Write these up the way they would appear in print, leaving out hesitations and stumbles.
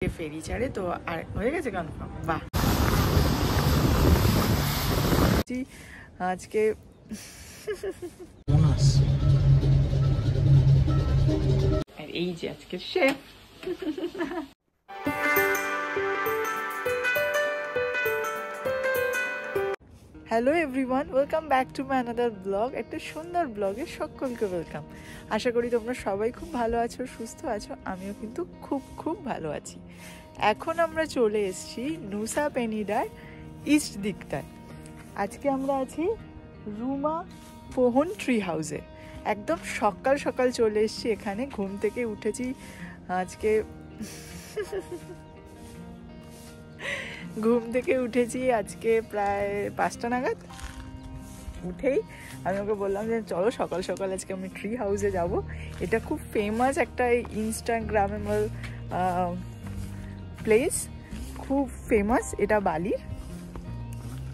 ফেরি ছাড়ে তো আর হয়ে গেছে কনফার্ম। বাহ, আজকে আর এই যে আজকে chef. Hello everyone, welcome back to my another blog. একটা সুন্দর ব্লগে সকলকে ওয়েলকাম। আশা করি তোমরা সবাই খুব ভালো আছো, সুস্থ আছো। আমিও কিন্তু খুব খুব ভালো আছি। এখন আমরা চলে এসেছি নুসা পেনিডার ইস্ট দিকটায়। আজকে আমরা আছি রুমা পোহন ট্রি হাউসে। একদম সকাল সকাল চলে এসেছি এখানে। ঘুম থেকে উঠেছি আজকে আজকে প্রায় 5টা নাগাদ। উঠেই আমি ওকে বললাম যে চলো সকাল সকাল আজকে আমি ট্রি হাউসে যাব। এটা খুব ফেমাস একটা ইনস্টাগ্রামেবল প্লেস, খুব ফেমাস এটা বালির।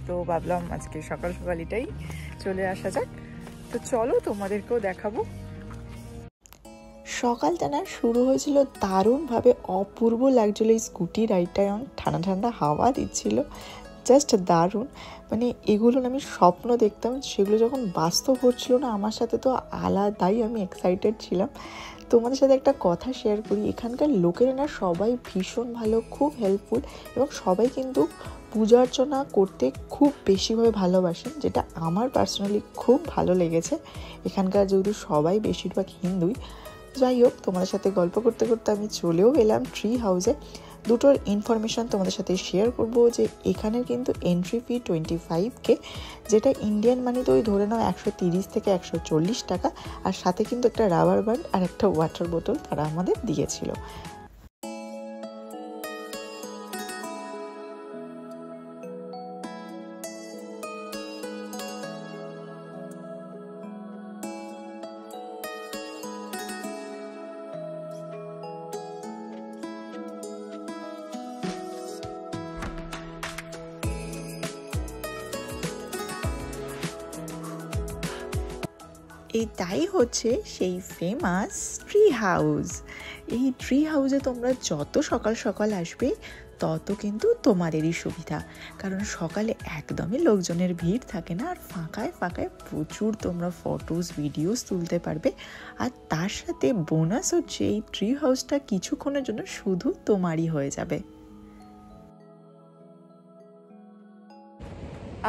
তো ভাবলাম আজকে সকাল সকাল এটাই চলে আসা যাক। তো চলো তোমাদেরকেও দেখাবো। সকালটা না শুরু হয়েছিল দারুণভাবে, অপূর্ব লাগছিল। এই স্কুটি রাইডটায় অনেক ঠান্ডা ঠান্ডা হাওয়া দিচ্ছিল, জাস্ট দারুণ। মানে এগুলো আমি স্বপ্ন দেখতাম, সেগুলো যখন বাস্তব হচ্ছিল না আমার সাথে, তো আলাদাই আমি এক্সাইটেড ছিলাম। তোমাদের সাথে একটা কথা শেয়ার করি, এখানকার লোকেরা না সবাই ভীষণ ভালো, খুব হেল্পফুল, এবং সবাই কিন্তু পূজা অর্চনা করতে খুব বেশিভাবে ভালোবাসেন, যেটা আমার পার্সোনালি খুব ভালো লেগেছে। এখানকার যেহেতু সবাই বেশিরভাগ হিন্দুই। যাই হোক, তোমাদের সাথে গল্প করতে করতে আমি চলেও এলাম ট্রি হাউসে। দুটোর ইনফরমেশান তোমাদের সাথে শেয়ার করবো। যে এখানের কিন্তু এন্ট্রি ফি 25K, যেটা ইন্ডিয়ান মানি তো ওই ধরে নাও 130 থেকে 140 টাকা। আর সাথে কিন্তু একটা রাবার ব্যান্ড আর একটা ওয়াটার বোতল তারা আমাদের দিয়েছিল। এটাই হচ্ছে সেই ফেমাস ট্রি হাউস। এই ট্রি হাউসে তোমরা যত সকাল সকাল আসবে তত কিন্তু তোমাদেরই সুবিধা, কারণ সকালে একদমই লোকজনের ভিড় থাকে না। আর ফাঁকায় ফাঁকায় প্রচুর তোমরা ফটোস ভিডিওস তুলতে পারবে। আর তার সাথে বোনাস হচ্ছে এই ট্রি হাউসটা কিছুক্ষণের জন্য শুধু তোমারই হয়ে যাবে।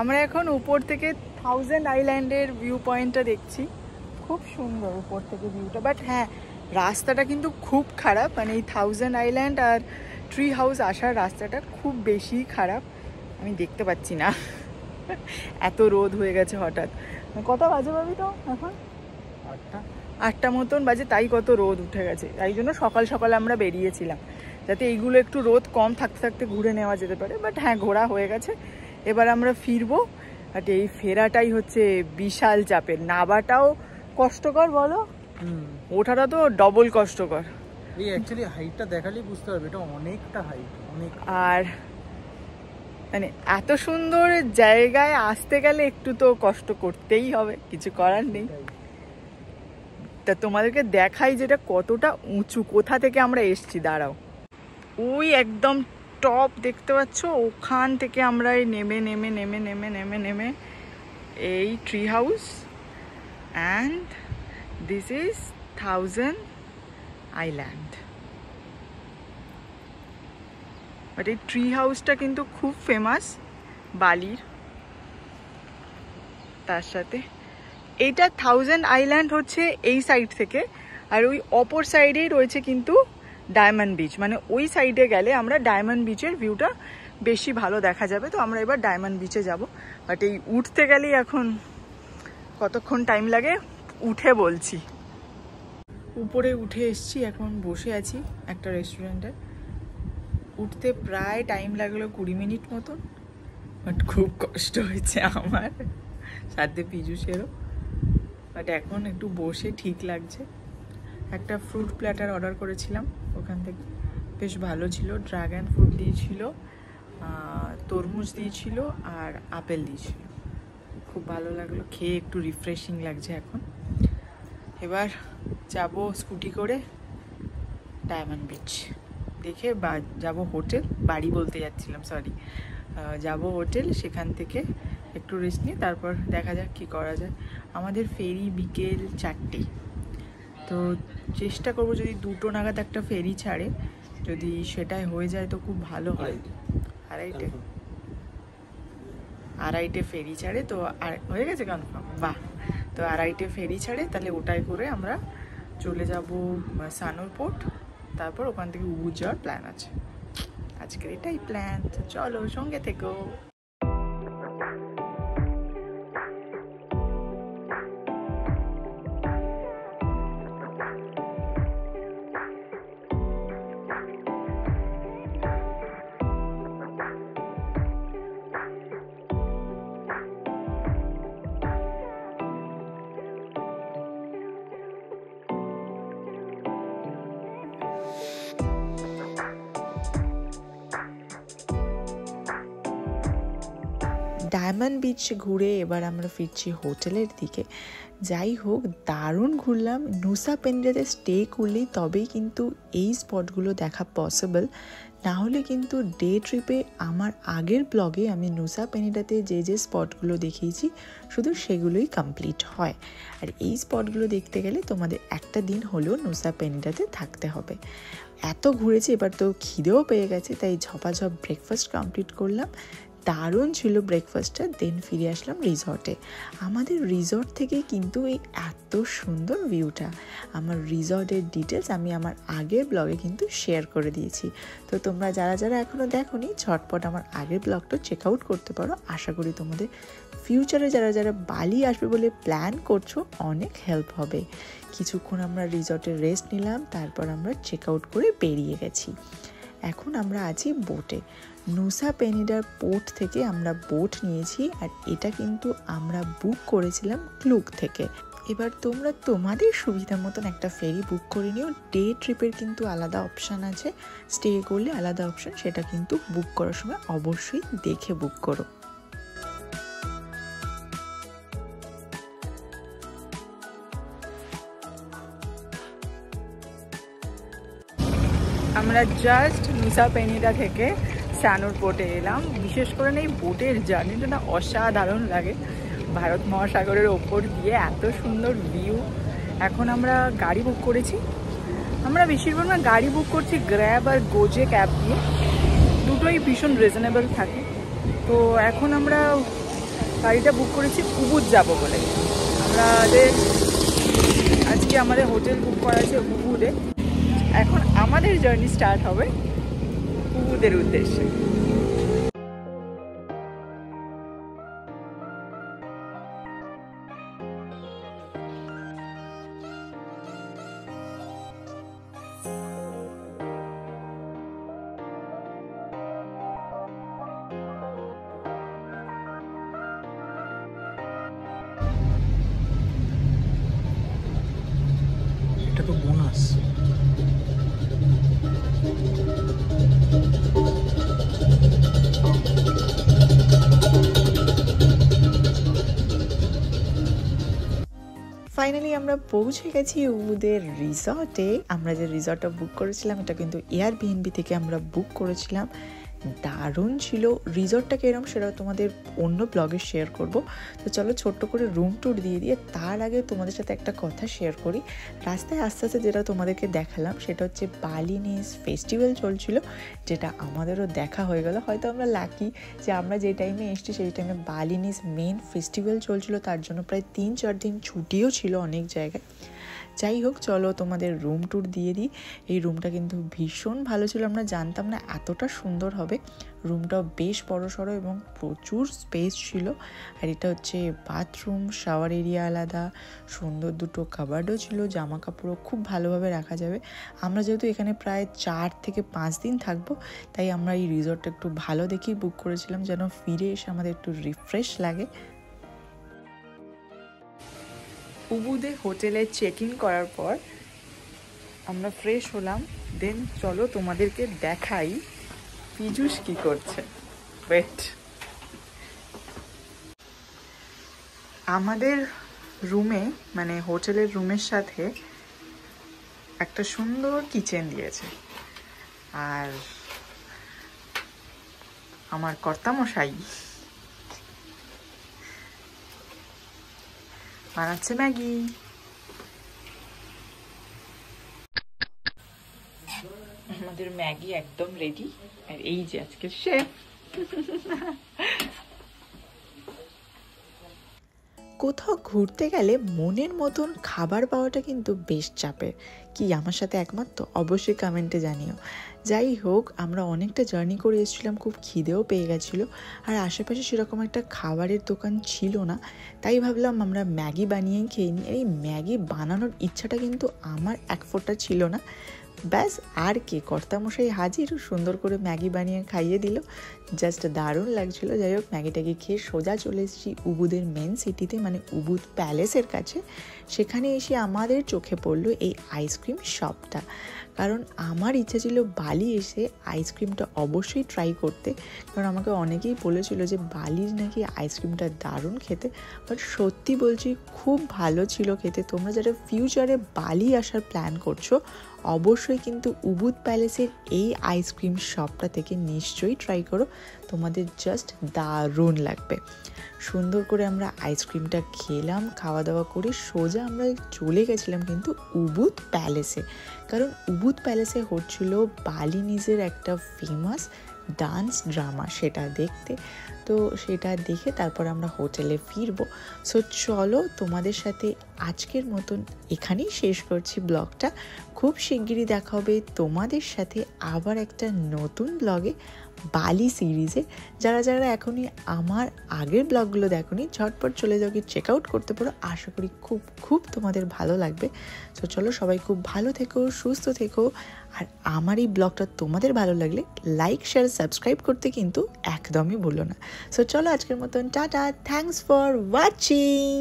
আমরা এখন উপর থেকে 1000 আইল্যান্ডের ভিউ পয়েন্টটা দেখছি। খুব সুন্দর উপর থেকে ভিউটা, বাট হ্যাঁ, রাস্তাটা কিন্তু খুব খারাপ। মানে এই 1000 আইল্যান্ড আর ট্রি হাউস আসার রাস্তাটা খুব বেশি খারাপ। আমি দেখতে পাচ্ছি না, এত রোদ হয়ে গেছে হঠাৎ। কত বাজে ভাবি তো এখন? 8টা মতন বাজে, তাই কত রোদ উঠে গেছে। তাই জন্য সকাল সকাল আমরা বেরিয়েছিলাম, যাতে এইগুলো একটু রোদ কম থাকতে থাকতে ঘুরে নেওয়া যেতে পারে। বাট হ্যাঁ, ঘোরা হয়ে গেছে। এবার আমরা ফিরবো। বাট এই ফেরাটাই হচ্ছে বিশাল চাপের। নাবাটাও কষ্টকর, বলো, ওঠাটা তো ডবল কষ্টকর। এই অ্যাকচুয়ালি হাইটটা দেখালেই বুঝতে পারবে এটা অনেকটা হাইট, অনেক। আর মানে এত সুন্দর জায়গায় আসতে গেলে একটু তো কষ্ট করতেই হবে, কিছু করার নেই। তা তোমাদেরকে দেখাই যেটা কতটা উঁচু, কোথা থেকে আমরা এসছি। দাঁড়াও, ওই একদম টপ দেখতে পাচ্ছ, ওখান থেকে আমরা নেমে নেমে নেমে নেমে নেমে নেমে এই tree house. And this is 1000 island. But এই ট্রি হাউসটা কিন্তু খুব ফেমাস বালির। তার সাথে এইটা 1000 আইল্যান্ড হচ্ছে এই সাইড থেকে, আর ওই অপর সাইডেই রয়েছে কিন্তু ডায়মন্ড বিচ। মানে ওই সাইডে গেলে আমরা ডায়মন্ড বিচের ভিউটা বেশি ভালো দেখা যাবে। তো আমরা এবার ডায়মন্ড বিচে যাব। বাট এই উঠতে গেলেই এখন কতক্ষণ টাইম লাগে উঠে বলছি। উপরে উঠে এসছি, এখন বসে আছি একটা রেস্টুরেন্টে। উঠতে প্রায় টাইম লাগলো 20 মিনিট মতন। বাট খুব কষ্ট হয়েছে আমার, সাথে পিজুসেরও। বাট এখন একটু বসে ঠিক লাগছে। একটা ফ্রুট প্ল্যাটার অর্ডার করেছিলাম ওখান থেকে, বেশ ভালো ছিল। ড্রাগন ফ্রুট দিয়েছিল, তরমুজ দিয়েছিল, আর আপেল দিয়েছিল। খুব ভালো লাগলো খেয়ে, একটু রিফ্রেশিং লাগছে এখন। এবার যাব স্কুটি করে ডায়মন্ড বিচ। দেখে যাব হোটেল, বাড়ি বলতে যাচ্ছিলাম, সরি, যাব হোটেল, সেখান থেকে একটু রেস্ট নিয়ে তারপর দেখা যাক কী করা যায়। আমাদের ফেরি বিকেল 4টে, তো চেষ্টা করব যদি 2টো নাগাদ একটা ফেরি ছাড়ে, যদি সেটাই হয়ে যায় তো খুব ভালো হয়। আড়াইটে ফেরি ছাড়ে, তো হয়ে গেছে কনফার্ম, বাহ। তো আড়াইটে ফেরি ছাড়ে, তাহলে ওটাই করে আমরা চলে যাব সানুর পোর্ট, তারপর ওখান থেকে উবুদ যাওয়ার প্ল্যান আছে। আজকের এটাই প্ল্যান, তো চলো সঙ্গে থেকো। ডায়মন্ড বিচ ঘুরে এবার আমরা ফিরছি হোটেলের দিকে। যাই হোক, দারুণ ঘুরলাম। নুসা পেনিডাতে স্টে করলেই তবেই কিন্তু এই স্পটগুলো দেখা পসিবল, না হলে কিন্তু ডে ট্রিপে আমার আগের ব্লগে আমি নুসা পেনিডাতে যে যে স্পটগুলো দেখিয়েছি শুধু সেগুলোই কমপ্লিট হয়। আর এই স্পটগুলো দেখতে গেলে তোমাদের একটা দিন হলেও নুসা পেনিডাতে থাকতে হবে। এত ঘুরেছি, এবার তো খিদেও পেয়ে গেছে, তাই ঝপাঝপ ব্রেকফাস্ট কমপ্লিট করলাম। দারুণ ছিল ব্রেকফাস্টটা। দেন ফিরে আসলাম রিসর্টে। আমাদের রিসর্ট থেকে কিন্তু এই এত সুন্দর ভিউটা, আমার রিসর্টের ডিটেলস আমি আমার আগের ব্লগে কিন্তু শেয়ার করে দিয়েছি। তো তোমরা যারা যারা এখনও দেখোনি, ঝটপট আমার আগের ব্লগটা চেক আউট করতে পারো। আশা করি তোমাদের ফিউচারে যারা যারা বালি আসবে বলে প্ল্যান করছো অনেক হেল্প হবে। কিছুক্ষণ আমরা রিসর্টে রেস্ট নিলাম, তারপর আমরা চেক আউট করে বেরিয়ে গেছি। এখন আমরা আছি বোটে। নুসা পেনিডার পোর্ট থেকে আমরা বোট নিয়েছি, আর এটা কিন্তু আমরা বুক করেছিলাম ক্লুক থেকে। এবার তোমরা তোমাদের সুবিধা মতন একটা ফেরি বুক করে নিও। ডে ট্রিপের কিন্তু আলাদা অপশান আছে, স্টে করলে আলাদা অপশান, সেটা কিন্তু বুক করার সময় অবশ্যই দেখে বুক করো। আমরা জাস্ট নুসা পেনিডা থেকে সানুর পোর্টে এলাম। বিশেষ করে এই বোটের জার্নিটা না অসাধারণ লাগে, ভারত মহাসাগরের ওপর দিয়ে এত সুন্দর ভিউ। এখন আমরা গাড়ি বুক করেছি, আমরা বেশিরভাগ না গাড়ি বুক করছি গ্র্যাব আর গোজে ক্যাব দিয়ে, দুটোই ভীষণ রিজনেবল থাকে। তো এখন আমরা গাড়িটা বুক করেছি উবুদ যাব বলে। আজকে আমাদের হোটেল বুক করা আছে উবুদে। এখন আমাদের জার্নি স্টার্ট হবে উবুদের উদ্দেশ্যে। এটা তো বোনাস। ফাইনালি আমরা পৌঁছে গেছি উবুদের রিসর্টে। আমরা যে রিসর্টটা বুক করেছিলাম এটা কিন্তু এয়ারবিএনবি থেকে আমরা বুক করেছিলাম। দারুণ ছিল। রিসর্টটা কিরকম সেটা তোমাদের অন্য ব্লগে শেয়ার করব। তো চলো ছোট্ট করে রুম ট্যুর দিয়ে তার আগে তোমাদের সাথে একটা কথা শেয়ার করি। রাস্তায় আস্তে আস্তে যেটা তোমাদেরকে দেখালাম সেটা হচ্ছে বালিনিস ফেস্টিভ্যাল চলছিল, যেটা আমাদেরও দেখা হয়ে গেল। হয়তো আমরা লাকি যে আমরা যে টাইমে এসেছি সেই টাইমে বালিনিস মেন ফেস্টিভ্যাল চলছিল, তার জন্য প্রায় 3-4 দিন ছুটিও ছিল অনেক জায়গায়। যাই হোক, চলো তোমাদের রুম ট্যুর দিয়ে দিই। এই রুমটা কিন্তু ভীষণ ভালো ছিল, আমরা জানতাম না এতটা সুন্দর হবে। রুমটাও বেশ বড়সড় এবং প্রচুর স্পেস ছিল। আর এটা হচ্ছে বাথরুম, শাওয়ার এরিয়া আলাদা, সুন্দর দুটো কাবার্ডও ছিল, জামা কাপড়ও খুব ভালোভাবে রাখা যাবে। আমরা যেহেতু এখানে প্রায় 4 থেকে 5 দিন থাকবো, তাই আমরা এই রিসর্টটা একটু ভালো দেখেই বুক করেছিলাম, যেন ফিরে এসে আমাদের একটু রিফ্রেশ লাগে। উবুদে হোটেলে চেক ইন করার পর আমরা ফ্রেশ হলাম। দেন চলো তোমাদেরকে দেখাই পীযূষ কি করছে। ওয়েট, আমাদের রুমে মানে হোটেলের রুমের সাথে একটা সুন্দর কিচেন দিয়েছে। আর আমার কর্তামশাই বানাচ্ছে ম্যাগি। আমাদের ম্যাগি একদম রেডি, আর এই যে আজকে শেফ। কোথাও ঘুরতে গেলে মনের মতন খাবার পাওয়াটা কিন্তু বেশ চাপের। কি আমার সাথে একমত? তো অবশ্যই কমেন্টে জানিও। যাই হোক, আমরা অনেকটা জার্নি করে এসেছিলাম, খুব খিদেও পেয়ে গেছিলো, আর আশেপাশে সেরকম একটা খাবারের দোকান ছিল না, তাই ভাবলাম আমরা ম্যাগি বানিয়েই খেয়ে নিই। এই ম্যাগি বানানোর ইচ্ছাটা কিন্তু আমার এক ফোঁটা ছিল না, ব্যাস আর কি, কর্তামশাই হাজির, সুন্দর করে ম্যাগি বানিয়ে খাইয়ে দিল, জাস্ট দারুণ লাগছিল। যাই হোক, ম্যাগিটাকে খেয়ে সোজা চলে এসেছি উবুদের মেন সিটিতে, মানে উবুদ প্যালেসের কাছে। সেখানে এসে আমাদের চোখে পড়লো এই আইসক্রিম শপটা, কারণ আমার ইচ্ছা ছিল বালি এসে আইসক্রিমটা অবশ্যই ট্রাই করতে, কারণ আমাকে অনেকেই বলেছিল যে বালির নাকি আইসক্রিমটা দারুণ খেতে। বাট সত্যি বলছি, খুব ভালো ছিল খেতে। তোমরা যারা ফিউচারে বালি আসার প্ল্যান করছো, অবশ্যই কিন্তু উবুদ প্যালেসের এই আইসক্রিম শপটা থেকে নিশ্চয়ই ট্রাই করো, তোমাদের জাস্ট দারুণ লাগবে। সুন্দর করে আমরা আইসক্রিমটা খেলাম, খাওয়া দাওয়া করে সোজা আমরা চলে গেছিলাম কিন্তু উবুদ প্যালেসে, কারণ উবুদ প্যালেসে হচ্ছিল বালিনিজের একটা ফেমাস ডান্স ড্রামা, সেটা দেখতে। তো সেটা দেখে তারপর আমরা হোটেলে ফিরবো। সো চলো, তোমাদের সাথে আজকের মতন এখানেই শেষ করছি ব্লগটা। খুব শিগগিরই দেখা হবে তোমাদের সাথে আবার একটা নতুন ব্লগে, বালি সিরিজে। যারা যারা এখনই আমার আগের ব্লগগুলো দেখোনি, ঝটপট চলে যাও, কি চেক আউট করতে পারো। আশা করি খুব খুব তোমাদের ভালো লাগবে। সো চলো, সবাই খুব ভালো থেকো, সুস্থ থেকো। আর আমার এই ব্লগটা তোমাদের ভালো লাগলে লাইক, শেয়ার, সাবস্ক্রাইব করতে কিন্তু একদমই ভুলো না। সো চলো, আজকের মতন টাটা, থ্যাঙ্কস ফর ওয়াচিং।